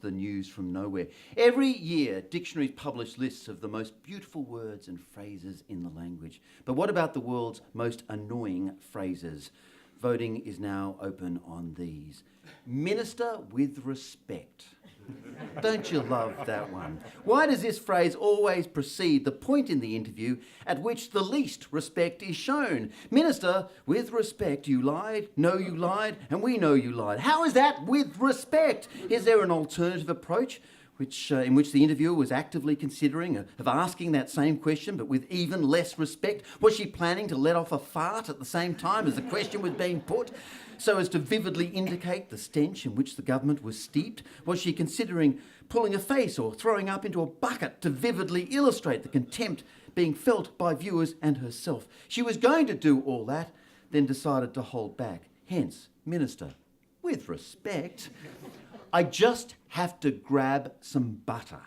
The news from nowhere. Every year, dictionaries publish lists of the most beautiful words and phrases in the language. But what about the world's most annoying phrases? Voting is now open on these. Minister with respect. Don't you love that one? Why does this phrase always precede the point in the interview at which the least respect is shown? Minister, with respect, you lied, no you lied, and we know you lied. How is that with respect? Is there an alternative approach in which the interviewer was actively considering of asking that same question but with even less respect? Was she planning to let off a fart at the same time as the question was being put, so as to vividly indicate the stench in which the government was steeped? Was she considering pulling a face or throwing up into a bucket to vividly illustrate the contempt being felt by viewers and herself? She was going to do all that, then decided to hold back. Hence, Minister, with respect, I just have to grab some butter.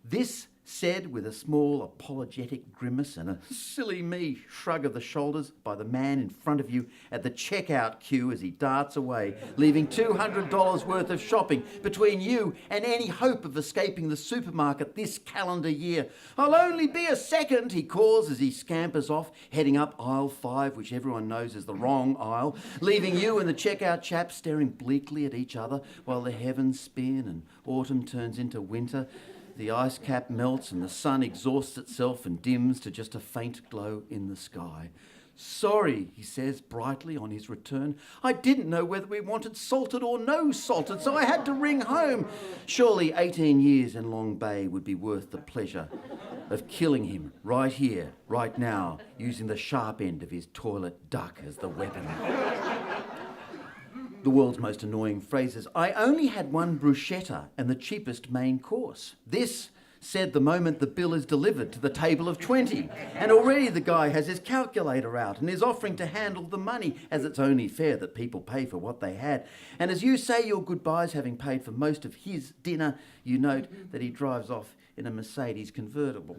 This said with a small apologetic grimace and a silly me shrug of the shoulders by the man in front of you at the checkout queue as he darts away, leaving $200 worth of shopping between you and any hope of escaping the supermarket this calendar year. I'll only be a second, he calls as he scampers off, heading up aisle 5, which everyone knows is the wrong aisle, leaving you and the checkout chap staring bleakly at each other while the heavens spin and autumn turns into winter. The ice cap melts and the sun exhausts itself and dims to just a faint glow in the sky. Sorry, he says brightly on his return. I didn't know whether we wanted salted or no salted, so I had to ring home. Surely 18 years in Long Bay would be worth the pleasure of killing him right here, right now, using the sharp end of his toilet duck as the weapon. The world's most annoying phrases. I only had one bruschetta and the cheapest main course. This said the moment the bill is delivered to the table of 20. And already the guy has his calculator out and is offering to handle the money, as it's only fair that people pay for what they had. And as you say your goodbyes, having paid for most of his dinner, you note that he drives off in a Mercedes convertible.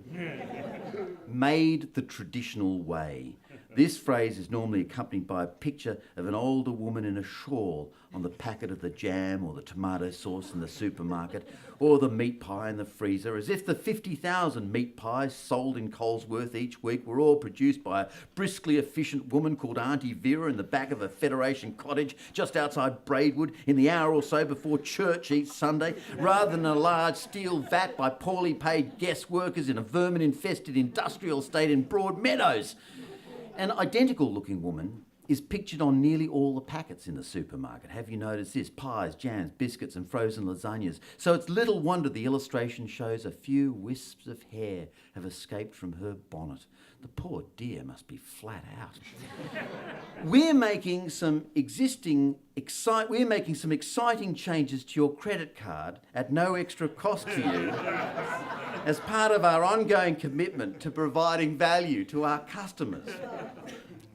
Made the traditional way. This phrase is normally accompanied by a picture of an older woman in a shawl on the packet of the jam or the tomato sauce in the supermarket or the meat pie in the freezer, as if the 50,000 meat pies sold in Colesworth each week were all produced by a briskly efficient woman called Auntie Vera in the back of a Federation cottage just outside Braidwood in the hour or so before church each Sunday, rather than a large steel vat by poorly paid guest workers in a vermin-infested industrial estate in Broadmeadows. An identical-looking woman is pictured on nearly all the packets in the supermarket. Have you noticed this? Pies, jams, biscuits and frozen lasagnas. So it's little wonder the illustration shows a few wisps of hair have escaped from her bonnet. The poor dear must be flat out. We're making some exciting changes to your credit card at no extra cost to you as part of our ongoing commitment to providing value to our customers.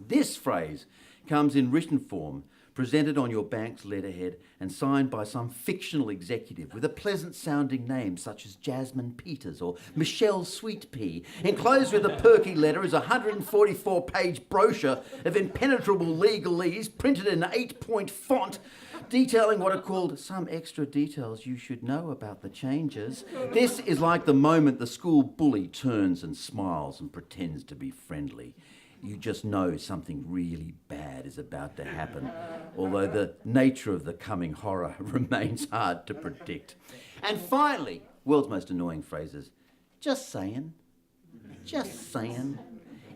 This phrase comes in written form, presented on your bank's letterhead and signed by some fictional executive with a pleasant-sounding name such as Jasmine Peters or Michelle Sweetpea. Enclosed with a perky letter is a 144-page brochure of impenetrable legalese printed in 8-point font detailing what are called some extra details you should know about the changes. This is like the moment the school bully turns and smiles and pretends to be friendly. You just know something really bad is about to happen, although the nature of the coming horror remains hard to predict. And finally, world's most annoying phrases. Just saying. Just saying.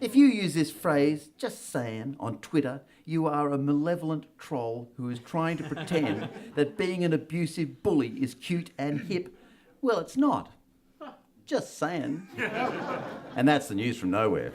If you use this phrase, just saying, on Twitter, you are a malevolent troll who is trying to pretend that being an abusive bully is cute and hip. Well, it's not. Just saying. And that's the news from nowhere.